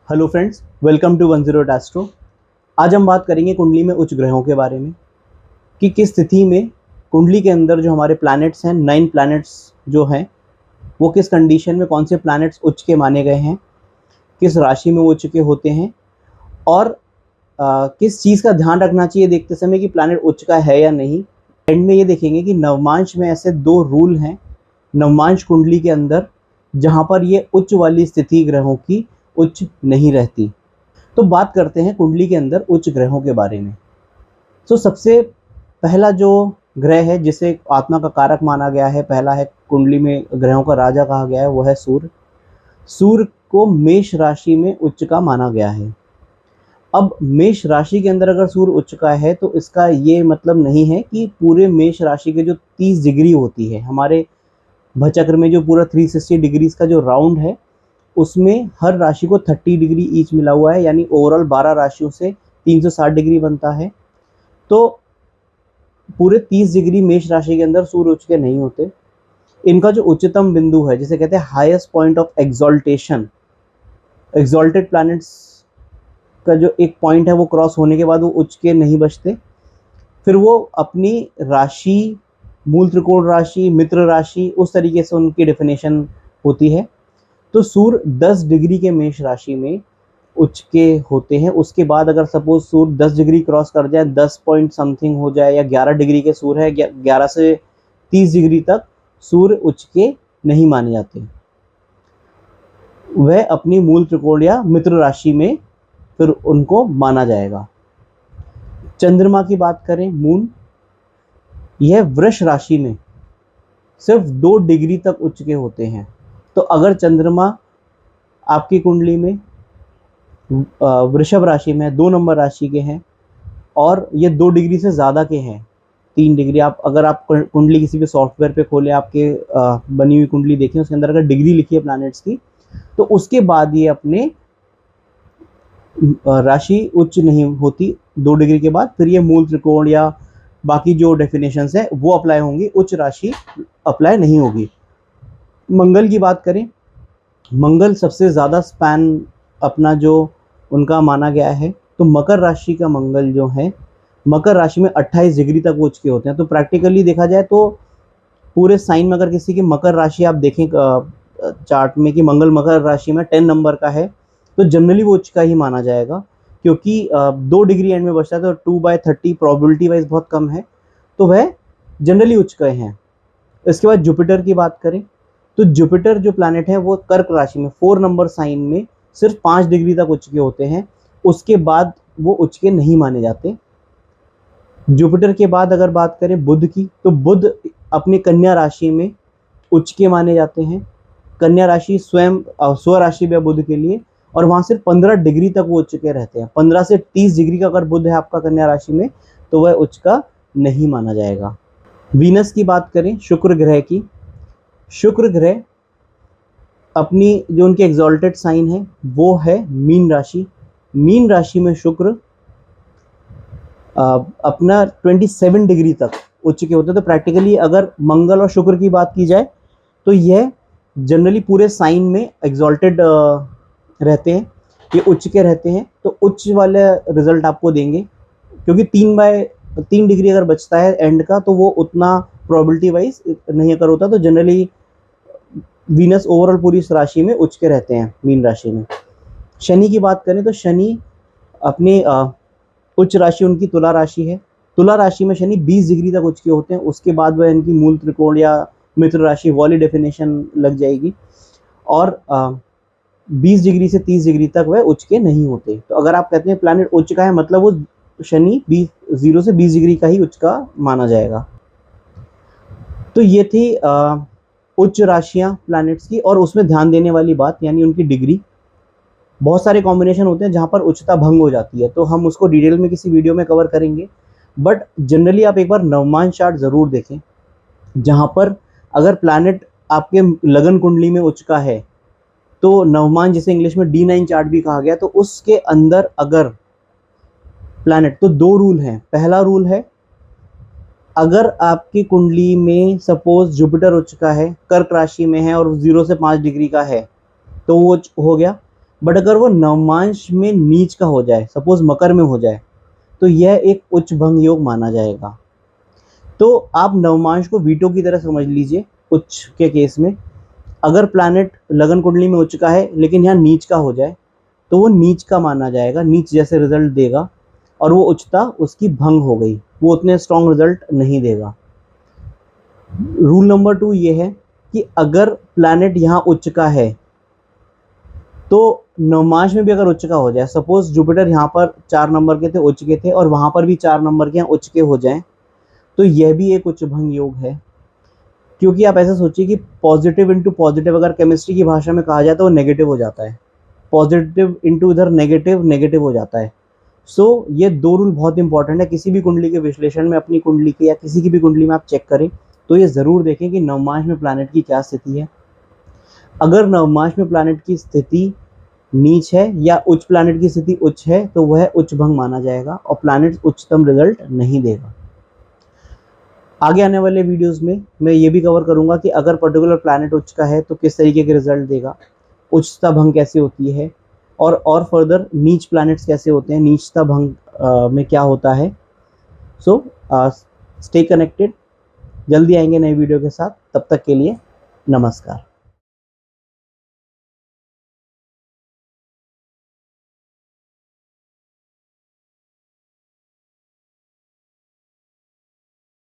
Hello friends, welcome to 108 astro. आज हम बात करेंगे कुंडली में उच्च ग्रहों के बारे में कि किस स्थिति में कुंडली के अंदर जो हमारे प्लैनेट्स हैं, 9 प्लैनेट्स जो हैं, वो किस कंडीशन में, कौन से प्लैनेट्स उच्च के माने गए हैं, किस राशि में वो उच्च के होते हैं और किस चीज़ का ध्यान रखना चाहिए देखते समय कि प्लैनेट उच्च का है या नहीं। एंड में ये देखेंगे कि नवमांश में ऐसे 2 रूल हैं नवमांश कुंडली के अंदर जहाँ पर ये उच्च वाली स्थिति ग्रहों की उच्च नहीं रहती। तो बात करते हैं कुंडली के अंदर उच्च ग्रहों के बारे में। तो सबसे पहला जो ग्रह है जिसे आत्मा का कारक माना गया है, पहला है कुंडली में ग्रहों का राजा कहा गया है, वो है सूर्य। सूर्य को मेष राशि में उच्च का माना गया है। अब मेष राशि के अंदर अगर सूर्य उच्च का है तो इसका ये मतलब नहीं है कि पूरे मेष राशि के जो 30 डिग्री होती है हमारे भचक्र में, जो पूरा 360 डिग्रीज का जो राउंड है, उसमें हर राशि को 30 डिग्री ईच मिला हुआ है, यानी ओवरऑल 12 राशियों से 360 डिग्री बनता है। तो पूरे 30 डिग्री मेष राशि के अंदर सूर्य उच्च के नहीं होते। इनका जो उच्चतम बिंदु है, जिसे कहते हैं highest point of exaltation, exalted planets का जो एक पॉइंट है वो क्रॉस होने के बाद वो उच्च के नहीं बचते। फिर वो अपनी राशि, मूल त्रिकोण राशि, मित्र राशि, उस तरीके से उनकी डेफिनेशन होती है। तो सूर्य 10 डिग्री के मेष राशि में उच्च के होते हैं। उसके बाद अगर सपोज सूर्य 10 डिग्री क्रॉस कर जाए, 10 पॉइंट समथिंग हो जाए, या 11 डिग्री के सूर्य है, 11 से 30 डिग्री तक सूर्य उच्च के नहीं माने जाते। वह अपनी मूल त्रिकोण या मित्र राशि में फिर उनको माना जाएगा। चंद्रमा की बात करें, मून, यह वृष राशि में सिर्फ 2 डिग्री तक उच्च के होते हैं। तो अगर चंद्रमा आपकी कुंडली में वृषभ राशि में 2 नंबर राशि के हैं और ये 2 डिग्री से ज़्यादा के हैं, 3 डिग्री, अगर आप कुंडली किसी भी सॉफ्टवेयर पे खोले, आपके बनी हुई कुंडली देखें, उसके अंदर अगर डिग्री लिखी है प्लैनेट्स की, तो उसके बाद ये अपने राशि उच्च नहीं होती 2 डिग्री के बाद। फिर ये मूल त्रिकोण या बाकी जो डेफिनेशंस है वो अप्लाई होंगी, उच्च राशि अप्लाई नहीं होगी। मंगल की बात करें, मंगल सबसे ज़्यादा स्पैन अपना जो उनका माना गया है, तो मकर राशि का मंगल जो है, मकर राशि में 28 डिग्री तक वो उच्च के होते हैं। तो प्रैक्टिकली देखा जाए तो पूरे साइन में अगर किसी की मकर राशि आप देखें चार्ट में कि मंगल मकर राशि में 10 नंबर का है, तो जनरली वो उच्च का ही माना जाएगा, क्योंकि 2 डिग्री एंड में बचता है, तो 2/30 प्रोबेबिलिटी वाइज बहुत कम है, तो वह जनरली उच्च का हैं। इसके बाद जुपिटर की बात करें, तो जुपिटर जो प्लैनेट है वो कर्क राशि में 4 नंबर साइन में सिर्फ 5 डिग्री तक उच्च के होते हैं। उसके बाद वो उच्च के नहीं माने जाते। जुपिटर के बाद अगर बात करें बुध की, तो बुध अपनी कन्या राशि में उच्च के माने जाते हैं। कन्या राशि स्वयं स्व राशि है बुध के लिए, और वहाँ सिर्फ 15 डिग्री तक वो उच्च के रहते हैं। 15 से 30 डिग्री का अगर बुध है आपका कन्या राशि में, तो वह उच्च का नहीं माना जाएगा। वीनस की बात करें, शुक्र ग्रह की, शुक्र ग्रह अपनी जो उनके एग्जॉल्टेड साइन है वो है मीन राशि। मीन राशि में शुक्र अपना 27 डिग्री तक उच्च के होते हैं। तो प्रैक्टिकली अगर मंगल और शुक्र की बात की जाए तो यह जनरली पूरे साइन में एग्जॉल्टेड रहते हैं, ये उच्च के रहते हैं। तो उच्च वाले रिजल्ट आपको देंगे, क्योंकि 3 डिग्री अगर बचता है एंड का, तो वो उतना प्रोबेबिलिटी वाइज नहीं अगर होता, तो जनरली वीनस ओवरऑल पूरी इस राशि में उच्च के रहते हैं, मीन राशि में। शनि की बात करें तो शनि अपने उच्च राशि उनकी तुला राशि है। तुला राशि में शनि 20 डिग्री तक उच्च के होते हैं। उसके बाद वह इनकी मूल त्रिकोण या मित्र राशि वाली डेफिनेशन लग जाएगी, और 20 डिग्री से 30 डिग्री तक वह उच्च के नहीं होते। तो अगर आप कहते हैं प्लैनेट उच्च का है, मतलब वो शनि 0 से 20 डिग्री का ही उच्च का माना जाएगा। तो ये थी उच्च राशियां प्लैनेट्स की, और उसमें ध्यान देने वाली बात यानी उनकी डिग्री। बहुत सारे कॉम्बिनेशन होते हैं जहां पर उच्चता भंग हो जाती है, तो हम उसको डिटेल में किसी वीडियो में कवर करेंगे। बट जनरली आप एक बार नवमांश चार्ट जरूर देखें, जहां पर अगर प्लैनेट आपके लगन कुंडली में उच्च का है, तो नवमान, जिसे इंग्लिश में D9 चार्ट भी कहा गया, तो उसके अंदर अगर प्लैनेट, तो 2 रूल हैं। पहला रूल है, अगर आपकी कुंडली में सपोज जुपिटर उच्च का है, कर्क राशि में है और 0 से 5 डिग्री का है, तो वो हो गया। बट अगर वो नवमांश में नीच का हो जाए, सपोज मकर में हो जाए, तो यह एक उच्च भंग योग माना जाएगा। तो आप नवमांश को वीटो की तरह समझ लीजिए उच्च के केस में। अगर प्लैनेट लगन कुंडली में उच्च का है लेकिन यहाँ नीच का हो जाए तो वो नीच का माना जाएगा, नीच जैसे रिजल्ट देगा, और वो उच्चता उसकी भंग हो गई, वो उतने स्ट्रॉन्ग रिजल्ट नहीं देगा। रूल नंबर 2 ये है कि अगर प्लैनेट यहाँ उच्च का है तो नवमांश में भी अगर उच्च का हो जाए, सपोज जुपिटर यहाँ पर 4 नंबर के थे, उच्च के थे, और वहाँ पर भी 4 नंबर के यहाँ उच्च के हो जाएं, तो यह भी एक उच्च भंग योग है। क्योंकि आप ऐसा सोचिए कि पॉजिटिव इंटू पॉजिटिव अगर केमिस्ट्री की भाषा में कहा जाए तो वो नेगेटिव हो जाता है, पॉजिटिव इंटू इधर नेगेटिव नेगेटिव हो जाता है। सो ये 2 रूल बहुत इंपॉर्टेंट है। किसी भी कुंडली के विश्लेषण में, अपनी कुंडली के या किसी की भी कुंडली में आप चेक करें तो ये ज़रूर देखें कि नवमांश में प्लैनेट की क्या स्थिति है। अगर नवमांश में प्लैनेट की स्थिति नीच है या उच्च प्लैनेट की स्थिति उच्च है तो वह उच्च भंग माना जाएगा और प्लैनेट उच्चतम रिजल्ट नहीं देगा। आगे आने वाले वीडियोस में मैं ये भी कवर करूंगा कि अगर पर्टिकुलर प्लैनेट उच्च का है तो किस तरीके के रिजल्ट देगा, उच्चता भंग कैसे होती है, और फर्दर नीच प्लैनेट्स कैसे होते हैं, नीचता भंग में क्या होता है। सो स्टे कनेक्टेड, जल्दी आएंगे नए वीडियो के साथ। तब तक के लिए नमस्कार।